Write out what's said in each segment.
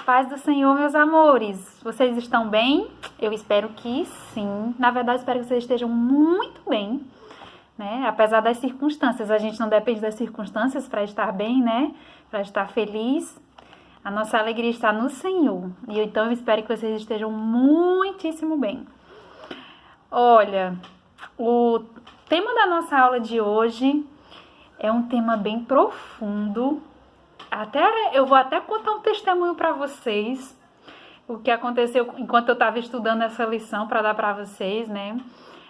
Paz do Senhor, meus amores. Vocês estão bem? Eu espero que sim. Na verdade, espero que vocês estejam muito bem, né? Apesar das circunstâncias, a gente não depende das circunstâncias para estar bem, né? Para estar feliz. A nossa alegria está no Senhor. E então eu espero que vocês estejam muitíssimo bem. Olha, o tema da nossa aula de hoje é um tema bem profundo. Eu vou até contar um testemunho para vocês, o que aconteceu enquanto eu estava estudando essa lição para dar para vocês, né?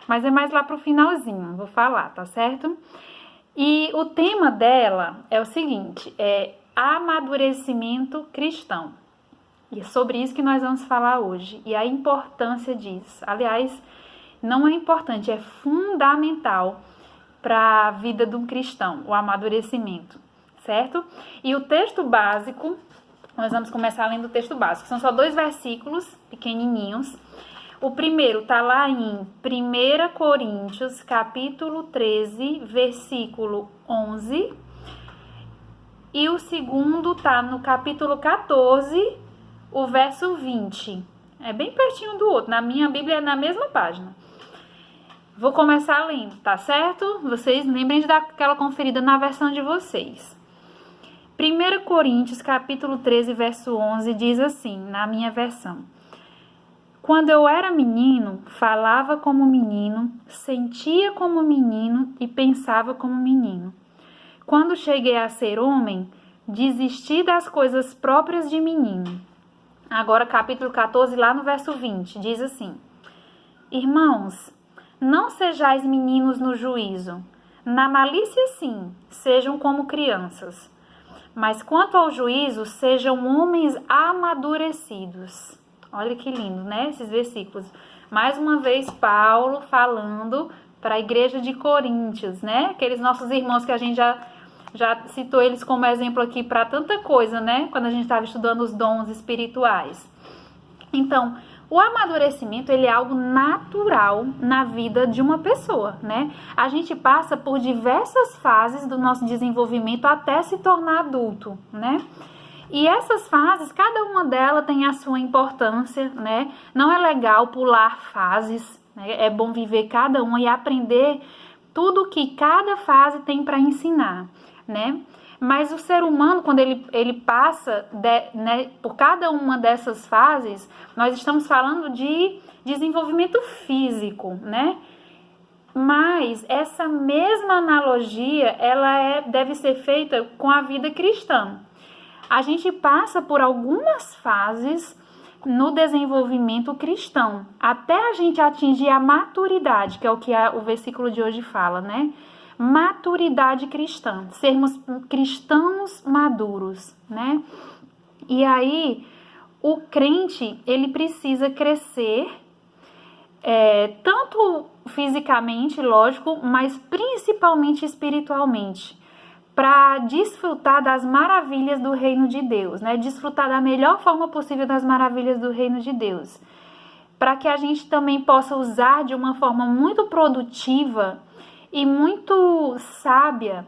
Mas é mais lá pro finalzinho, vou falar, tá certo? E o tema dela é o seguinte, é amadurecimento cristão. E é sobre isso que nós vamos falar hoje, e a importância disso. Aliás, não é importante, é fundamental para a vida de um cristão, o amadurecimento. Certo? E o texto básico, nós vamos começar lendo o texto básico. São só 2 versículos pequenininhos. O primeiro está lá em 1 Coríntios, capítulo 13, versículo 11. E o segundo está no capítulo 14, o verso 20. É bem pertinho do outro. Na minha Bíblia é na mesma página. Vou começar lendo, tá certo? Vocês lembrem de dar aquela conferida na versão de vocês. 1 Coríntios, capítulo 13, verso 11, diz assim, na minha versão. Quando eu era menino, falava como menino, sentia como menino e pensava como menino. Quando cheguei a ser homem, desisti das coisas próprias de menino. Agora, capítulo 14, lá no verso 20, diz assim. Irmãos, não sejais meninos no juízo. Na malícia, sim, sejam como crianças. Mas quanto ao juízo, sejam homens amadurecidos. Olha que lindo, né? Esses versículos. Mais uma vez, Paulo falando para a igreja de Coríntios, né? Aqueles nossos irmãos que a gente já citou eles como exemplo aqui para tanta coisa, né? Quando a gente estava estudando os dons espirituais. Então, o amadurecimento, ele é algo natural na vida de uma pessoa, né? A gente passa por diversas fases do nosso desenvolvimento até se tornar adulto, né? E essas fases, cada uma delas tem a sua importância, né? Não é legal pular fases, né? É bom viver cada uma e aprender tudo que cada fase tem para ensinar, né? Mas o ser humano, quando ele passa por cada uma dessas fases, nós estamos falando de desenvolvimento físico, né? Mas essa mesma analogia, deve ser feita com a vida cristã. A gente passa por algumas fases no desenvolvimento cristão, até a gente atingir a maturidade, que é o que o versículo de hoje fala, né? Maturidade cristã, sermos cristãos maduros, né? E aí, o crente, ele precisa crescer, tanto fisicamente, lógico, mas principalmente espiritualmente, para desfrutar das maravilhas do reino de Deus, né? Desfrutar da melhor forma possível das maravilhas do reino de Deus, para que a gente também possa usar de uma forma muito produtiva e muito sábia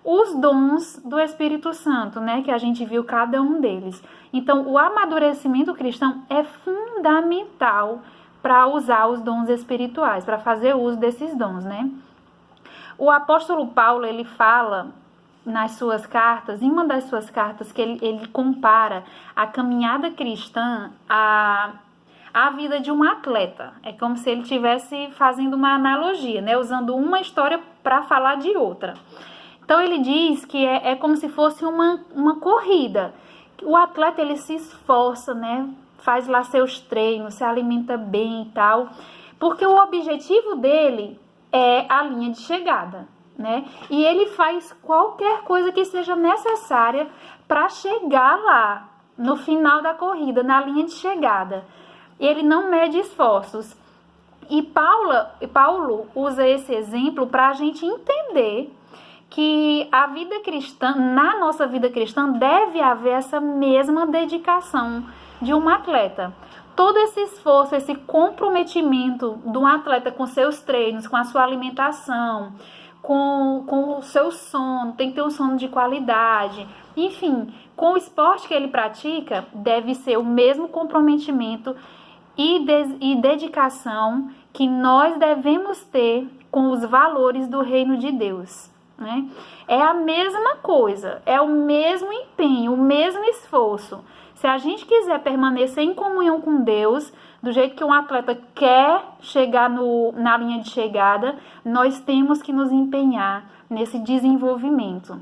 os dons do Espírito Santo, né? Que a gente viu cada um deles. Então, o amadurecimento cristão é fundamental para usar os dons espirituais, para fazer uso desses dons, né? O apóstolo Paulo, ele fala nas suas cartas, em uma das suas cartas, que ele compara a caminhada cristã a vida de um atleta. É como se ele estivesse fazendo uma analogia, né? Usando uma história para falar de outra. Então, ele diz que é como se fosse uma corrida. O atleta, ele se esforça, né? Faz lá seus treinos, se alimenta bem e tal. Porque o objetivo dele é a linha de chegada, né? E ele faz qualquer coisa que seja necessária para chegar lá, no final da corrida, na linha de chegada. Ele não mede esforços. E Paulo usa esse exemplo para a gente entender que a vida cristã, na nossa vida cristã, deve haver essa mesma dedicação de um atleta. Todo esse esforço, esse comprometimento de um atleta com seus treinos, com a sua alimentação, com o seu sono, tem que ter um sono de qualidade. Enfim, com o esporte que ele pratica, deve ser o mesmo comprometimento e dedicação que nós devemos ter com os valores do reino de Deus, né? É a mesma coisa, é o mesmo empenho, o mesmo esforço. Se a gente quiser permanecer em comunhão com Deus, do jeito que um atleta quer chegar na linha de chegada, nós temos que nos empenhar nesse desenvolvimento.